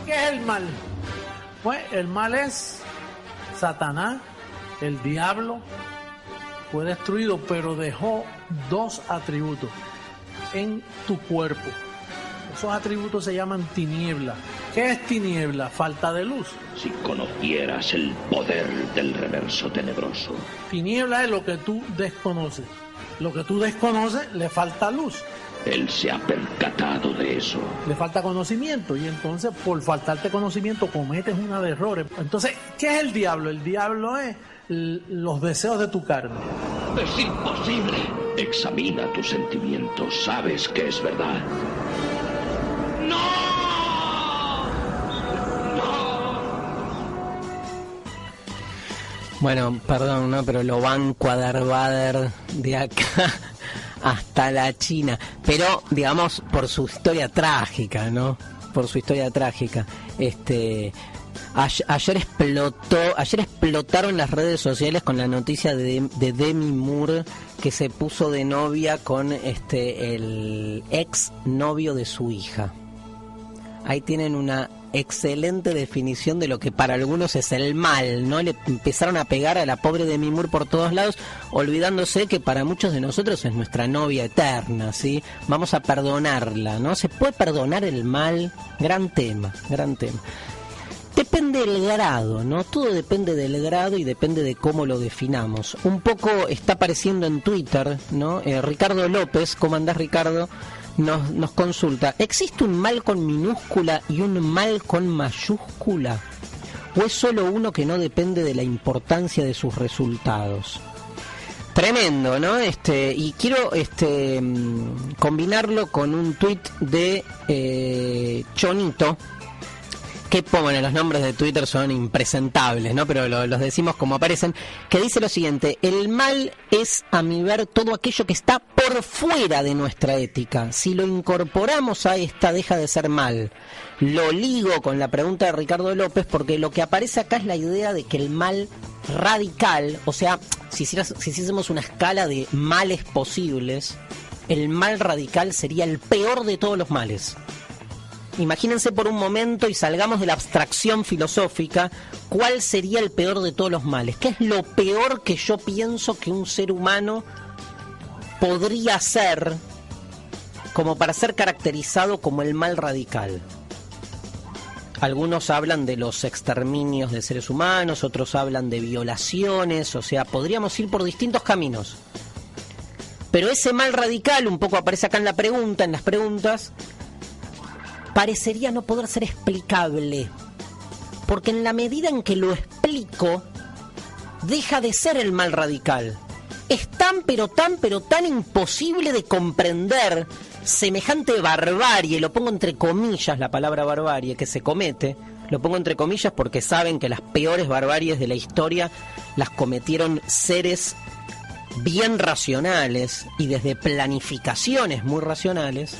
¿Qué es el mal? Pues el mal es Satanás, el diablo. Fue destruido, pero dejó 2 atributos en tu cuerpo. Esos atributos se llaman tiniebla. ¿Qué es tiniebla? Falta de luz. Si conocieras el poder del reverso tenebroso. Tiniebla es lo que tú desconoces. Lo que tú desconoces le falta luz. Él se ha percatado de eso. Le falta conocimiento y entonces por faltarte conocimiento cometes una de errores. Entonces, ¿qué es el diablo? El diablo es los deseos de tu carne. Es imposible. Examina tus sentimientos. Sabes que es verdad. Bueno, perdón, ¿no? Pero lo banco a Darth Vader de acá hasta la China. Pero, digamos, por su historia trágica, ¿no? Por su historia trágica. Ayer explotaron las redes sociales con la noticia de Demi Moore, que se puso de novia con el ex novio de su hija. Ahí tienen una excelente definición de lo que para algunos es el mal, ¿no? Le empezaron a pegar a la pobre Demi Moore por todos lados, olvidándose que para muchos de nosotros es nuestra novia eterna, ¿sí? Vamos a perdonarla, ¿no? ¿Se puede perdonar el mal? Gran tema, gran tema. Depende del grado, ¿no? Todo depende del grado y depende de cómo lo definamos. Un poco está apareciendo en Twitter, ¿no? Ricardo López, ¿cómo andás, Ricardo? Nos consulta, ¿existe un mal con minúscula y un mal con mayúscula? ¿O es solo uno que no depende de la importancia de sus resultados? Tremendo, ¿no? Y quiero combinarlo con un tuit de Chonito, que bueno, los nombres de Twitter son impresentables, ¿no? Pero los decimos como aparecen, que dice lo siguiente: el mal es, a mi ver, todo aquello que está por fuera de nuestra ética. Si lo incorporamos a esta, deja de ser mal. Lo ligo con la pregunta de Ricardo López, porque lo que aparece acá es la idea de que el mal radical, o sea, si hiciésemos una escala de males posibles, el mal radical sería el peor de todos los males. Imagínense por un momento y salgamos de la abstracción filosófica, ¿cuál sería el peor de todos los males? ¿Qué es lo peor que yo pienso que un ser humano podría hacer como para ser caracterizado como el mal radical? Algunos hablan de los exterminios de seres humanos, otros hablan de violaciones, o sea, podríamos ir por distintos caminos. Pero ese mal radical, un poco aparece acá en la pregunta, en las preguntas, parecería no poder ser explicable, porque en la medida en que lo explico, deja de ser el mal radical. Es tan imposible de comprender semejante barbarie, lo pongo entre comillas la palabra barbarie, que se comete, lo pongo entre comillas porque saben que las peores barbaries de la historia las cometieron seres bien racionales y desde planificaciones muy racionales.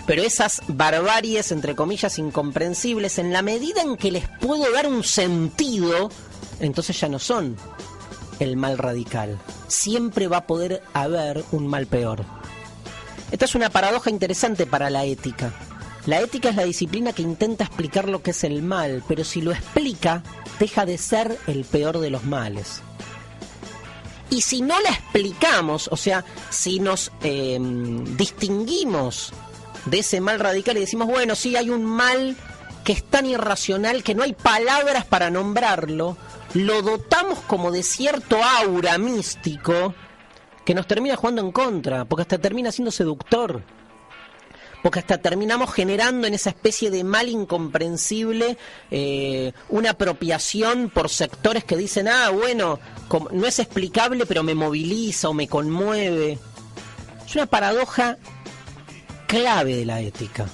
Pero esas barbaries, entre comillas, incomprensibles, en la medida en que les puedo dar un sentido, entonces ya no son el mal radical. Siempre va a poder haber un mal peor. Esta es una paradoja interesante para la ética. La ética es la disciplina que intenta explicar lo que es el mal, pero si lo explica, deja de ser el peor de los males. Y si no la explicamos, o sea, si nos distinguimos de ese mal radical y decimos, bueno, sí, hay un mal que es tan irracional que no hay palabras para nombrarlo, lo dotamos como de cierto aura místico que nos termina jugando en contra, porque hasta termina siendo seductor, porque hasta terminamos generando en esa especie de mal incomprensible una apropiación por sectores que dicen, bueno, no es explicable pero me moviliza o me conmueve. Es una paradoja clave de la ética.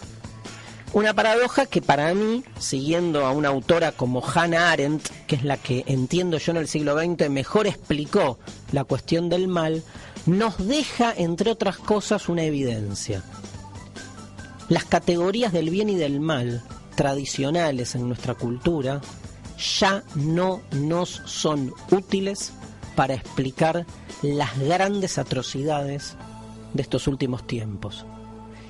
Una paradoja que para mí, siguiendo a una autora como Hannah Arendt, que es la que entiendo yo en el siglo XX mejor explicó la cuestión del mal, nos deja, entre otras cosas, una evidencia. Las categorías del bien y del mal, tradicionales en nuestra cultura, ya no nos son útiles para explicar las grandes atrocidades de estos últimos tiempos.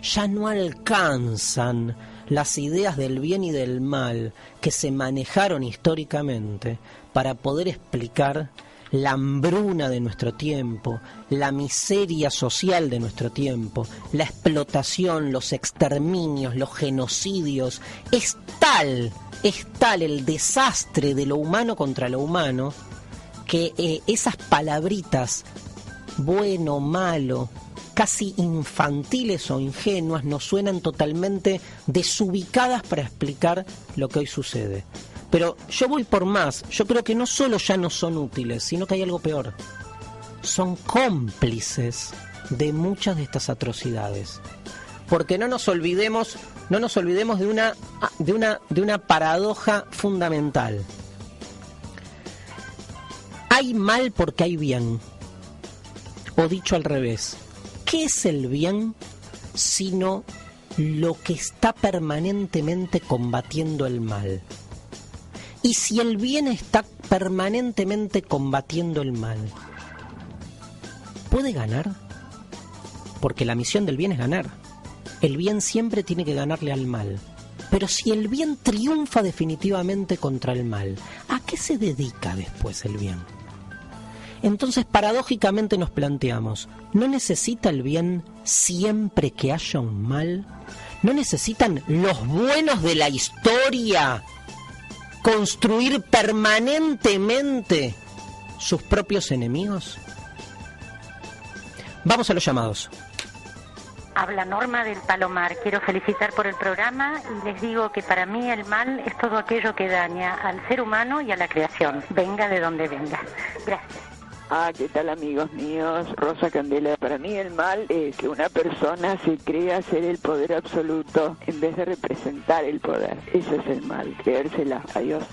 ya no alcanzan las ideas del bien y del mal que se manejaron históricamente para poder explicar la hambruna de nuestro tiempo, la miseria social de nuestro tiempo, la explotación, los exterminios, los genocidios. Es tal el desastre de lo humano contra lo humano que esas palabritas, bueno, malo, casi infantiles o ingenuas, nos suenan totalmente desubicadas para explicar lo que hoy sucede. Pero yo voy por más. Yo creo que no solo ya no son útiles, sino que hay algo peor. Son cómplices de muchas de estas atrocidades. Porque no nos olvidemos de una paradoja fundamental. Hay mal porque hay bien. O dicho al revés, ¿qué es el bien sino lo que está permanentemente combatiendo el mal? Y si el bien está permanentemente combatiendo el mal, ¿puede ganar? Porque la misión del bien es ganar. El bien siempre tiene que ganarle al mal. Pero si el bien triunfa definitivamente contra el mal, ¿a qué se dedica después el bien? Entonces, paradójicamente nos planteamos, ¿no necesita el bien siempre que haya un mal? ¿No necesitan los buenos de la historia construir permanentemente sus propios enemigos? Vamos a los llamados. Habla Norma del Palomar. Quiero felicitar por el programa y les digo que para mí el mal es todo aquello que daña al ser humano y a la creación, venga de donde venga. Gracias. ¿Qué tal, amigos míos? Rosa Candela. Para mí el mal es que una persona se crea ser el poder absoluto en vez de representar el poder. Eso es el mal, creérsela. Adiós.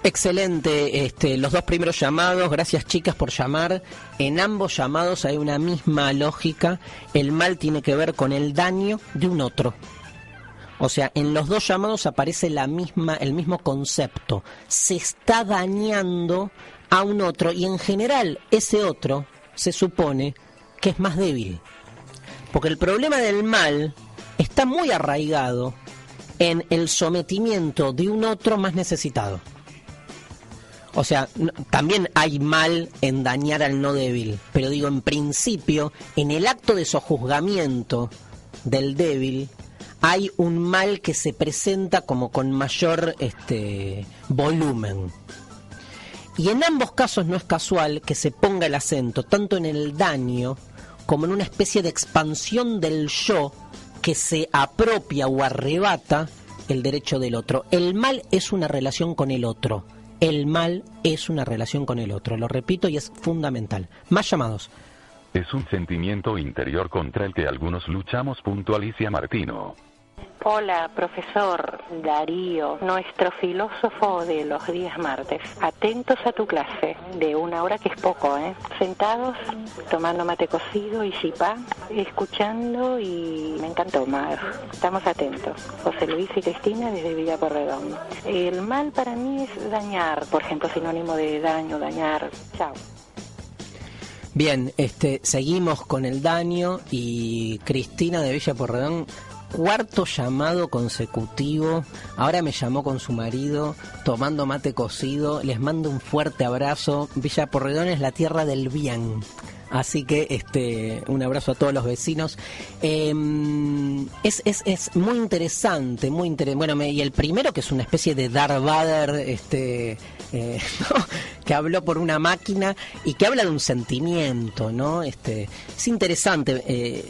Excelente, los dos primeros llamados, gracias chicas por llamar. En ambos llamados hay una misma lógica. El mal tiene que ver con el daño de un otro. O sea, en los dos llamados aparece el mismo concepto. Se está dañando a un otro y en general ese otro se supone que es más débil. Porque el problema del mal está muy arraigado en el sometimiento de un otro más necesitado. O sea, también hay mal en dañar al no débil, pero digo, en principio, en el acto de sojuzgamiento del débil, hay un mal que se presenta como con mayor volumen. Y en ambos casos no es casual que se ponga el acento tanto en el daño como en una especie de expansión del yo que se apropia o arrebata el derecho del otro. El mal es una relación con el otro. El mal es una relación con el otro. Lo repito y es fundamental. Más llamados. Es un sentimiento interior contra el que algunos luchamos. Alicia Martino. Hola, profesor Darío, nuestro filósofo de los días martes. Atentos a tu clase, de 1 hora, que es poco, Sentados, tomando mate cocido y chipá, escuchando y me encantó, Mar. Estamos atentos. José Luis y Cristina desde Villa Porredón. El mal para mí es dañar, por ejemplo, sinónimo de daño, dañar. Chao. Bien, seguimos con el daño y Cristina de Villa Porredón. Cuarto llamado consecutivo. Ahora me llamó con su marido tomando mate cocido. Les mando un fuerte abrazo. Villa Porredón es la tierra del bien. Así que un abrazo a todos los vecinos. Es muy interesante, Bueno, y el primero, que es una especie de Darth Vader, ¿no? Que habló por una máquina y que habla de un sentimiento, ¿no? Es interesante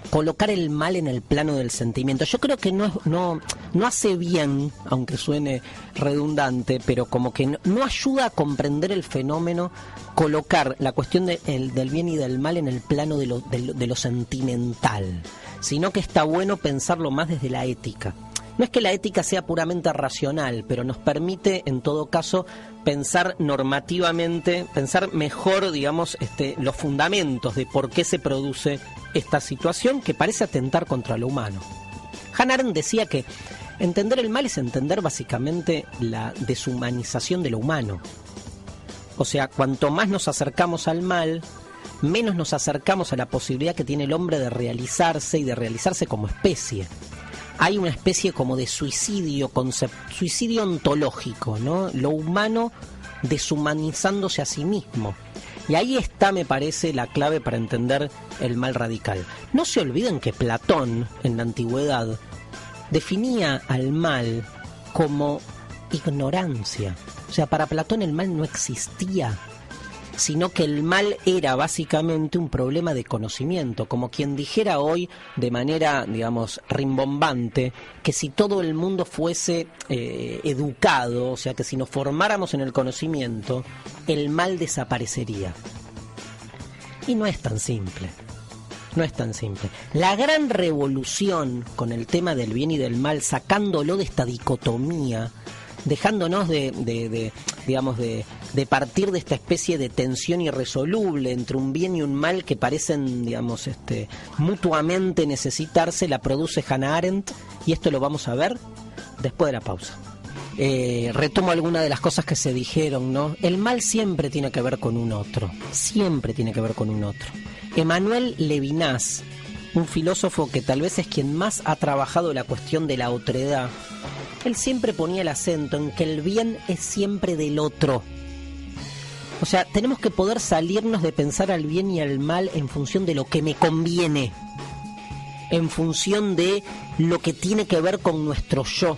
colocar el mal en el plano del sentimiento. Yo creo que no hace bien, aunque suene redundante, pero como que no ayuda a comprender el fenómeno, colocar la cuestión del bien y del mal en el plano de lo sentimental, sino que está bueno pensarlo más desde la ética. No es que la ética sea puramente racional, pero nos permite, en todo caso, pensar normativamente, pensar mejor, digamos, los fundamentos de por qué se produce esta situación que parece atentar contra lo humano. Hannah Arendt decía que entender el mal es entender básicamente la deshumanización de lo humano. O sea, cuanto más nos acercamos al mal, menos nos acercamos a la posibilidad que tiene el hombre de realizarse y de realizarse como especie. Hay una especie como de suicidio ontológico, ¿no? Lo humano deshumanizándose a sí mismo. Y ahí está, me parece, la clave para entender el mal radical. No se olviden que Platón, en la antigüedad, definía al mal como ignorancia. O sea, para Platón el mal no existía, sino que el mal era básicamente un problema de conocimiento, como quien dijera hoy de manera, digamos, rimbombante, que si todo el mundo fuese educado, o sea, que si nos formáramos en el conocimiento, el mal desaparecería. Y no es tan simple. No es tan simple. La gran revolución con el tema del bien y del mal, sacándolo de esta dicotomía, dejándonos de partir de esta especie de tensión irresoluble entre un bien y un mal que parecen, digamos, mutuamente necesitarse, la produce Hannah Arendt, y esto lo vamos a ver después de la pausa. Retomo algunas de las cosas que se dijeron, ¿no? El mal siempre tiene que ver con un otro, siempre tiene que ver con un otro. Emmanuel Levinas, un filósofo que tal vez es quien más ha trabajado la cuestión de la otredad, él siempre ponía el acento en que el bien es siempre del otro. O sea, tenemos que poder salirnos de pensar al bien y al mal en función de lo que me conviene, en función de lo que tiene que ver con nuestro yo.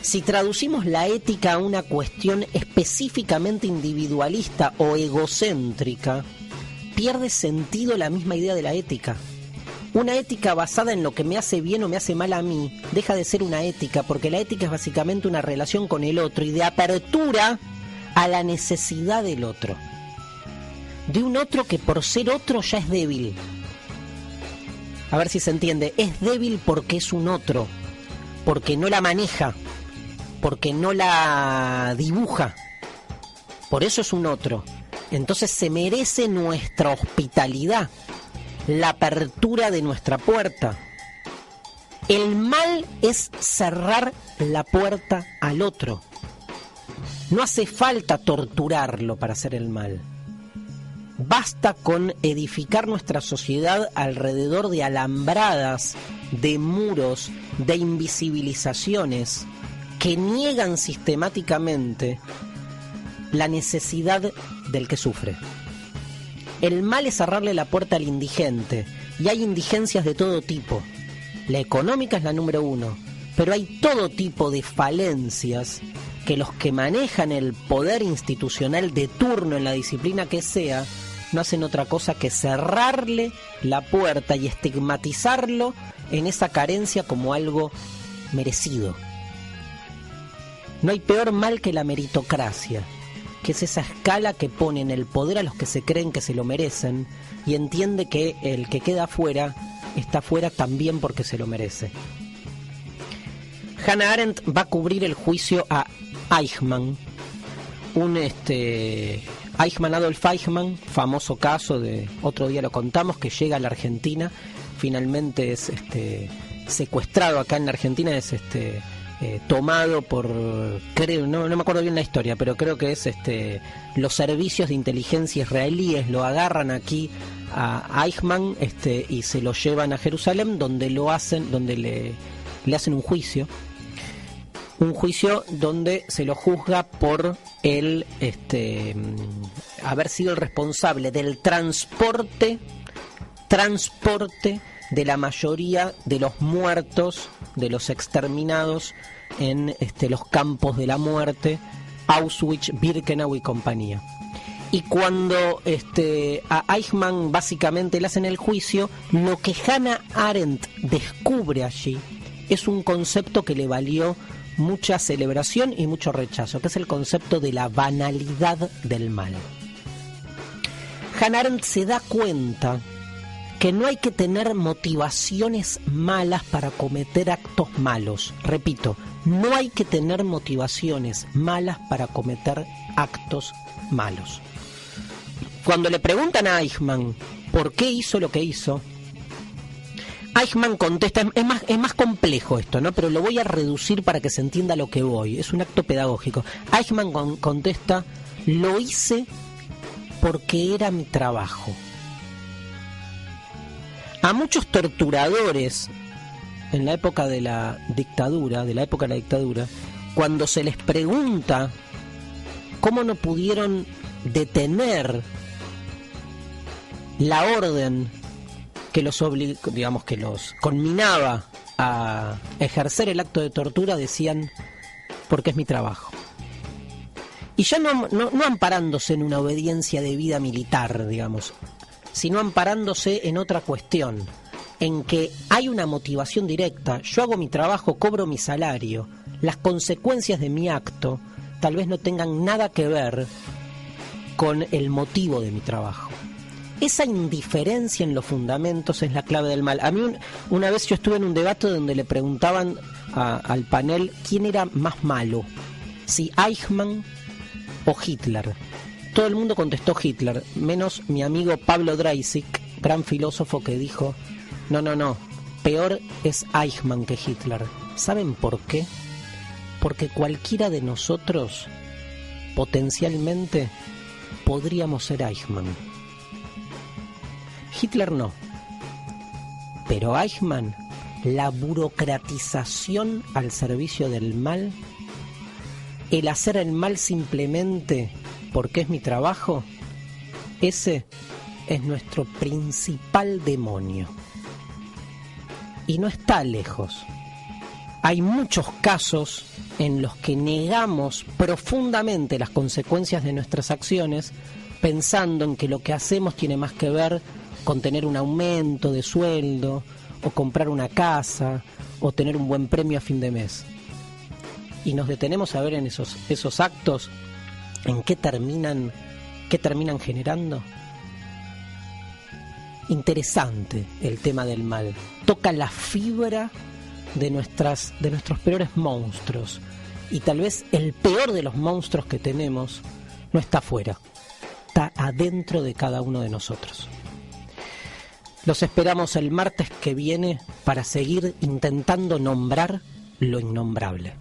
Si traducimos la ética a una cuestión específicamente individualista o egocéntrica, pierde sentido la misma idea de la ética. Una ética basada en lo que me hace bien o me hace mal a mí deja de ser una ética, porque la ética es básicamente una relación con el otro y de apertura a la necesidad del otro. De un otro que por ser otro ya es débil. A ver si se entiende. Es débil porque es un otro, porque no la maneja, porque no la dibuja. Por eso es un otro. Entonces se merece nuestra hospitalidad, la apertura de nuestra puerta. El mal es cerrar la puerta al otro. No hace falta torturarlo para hacer el mal. Basta con edificar nuestra sociedad alrededor de alambradas, de muros, de invisibilizaciones que niegan sistemáticamente la necesidad del que sufre. El mal es cerrarle la puerta al indigente, y hay indigencias de todo tipo. La económica es la número uno, pero hay todo tipo de falencias que los que manejan el poder institucional de turno en la disciplina que sea, no hacen otra cosa que cerrarle la puerta y estigmatizarlo en esa carencia como algo merecido. No hay peor mal que la meritocracia, que es esa escala que pone en el poder a los que se creen que se lo merecen y entiende que el que queda afuera está afuera también porque se lo merece. Hannah Arendt va a cubrir el juicio a Eichmann, Adolf Eichmann, famoso caso de otro día lo contamos, que llega a la Argentina, finalmente es secuestrado acá en la Argentina, es tomado por, creo, no me acuerdo bien la historia, pero creo que es los servicios de inteligencia israelíes lo agarran aquí a Eichmann y se lo llevan a Jerusalén, donde le hacen un juicio donde se lo juzga por el haber sido el responsable del transporte de la mayoría de los muertos, de los exterminados en los campos de la muerte, Auschwitz, Birkenau y compañía. Y cuando a Eichmann básicamente le hacen el juicio, lo que Hannah Arendt descubre allí es un concepto que le valió mucha celebración y mucho rechazo, que es el concepto de la banalidad del mal. Hannah Arendt se da cuenta que no hay que tener motivaciones malas para cometer actos malos. Repito, no hay que tener motivaciones malas para cometer actos malos. Cuando le preguntan a Eichmann por qué hizo lo que hizo, Eichmann contesta, es más complejo esto, ¿no? Pero lo voy a reducir para que se entienda lo que voy. Es un acto pedagógico. Eichmann contesta, lo hice porque era mi trabajo. A muchos torturadores en la época de la dictadura, cuando se les pregunta cómo no pudieron detener la orden que los conminaba a ejercer el acto de tortura, decían, porque es mi trabajo. Y ya no amparándose en una obediencia debida militar, digamos, sino amparándose en otra cuestión, en que hay una motivación directa. Yo hago mi trabajo, cobro mi salario, las consecuencias de mi acto tal vez no tengan nada que ver con el motivo de mi trabajo. Esa indiferencia en los fundamentos es la clave del mal. A mí una vez yo estuve en un debate donde le preguntaban al panel quién era más malo, si Eichmann o Hitler. Todo el mundo contestó Hitler, menos mi amigo Pablo Dreisig, gran filósofo, que dijo, no, peor es Eichmann que Hitler. ¿Saben por qué? Porque cualquiera de nosotros potencialmente podríamos ser Eichmann. Hitler no, pero Eichmann, la burocratización al servicio del mal, el hacer el mal simplemente porque es mi trabajo, ese es nuestro principal demonio. Y no está lejos. Hay muchos casos en los que negamos profundamente las consecuencias de nuestras acciones, pensando en que lo que hacemos tiene más que ver con tener un aumento de sueldo, o comprar una casa, o tener un buen premio a fin de mes. Y nos detenemos a ver en esos actos en qué terminan generando. Interesante el tema del mal. Toca la fibra de nuestros peores monstruos. Y tal vez el peor de los monstruos que tenemos no está afuera, está adentro de cada uno de nosotros. Los esperamos el martes que viene para seguir intentando nombrar lo innombrable.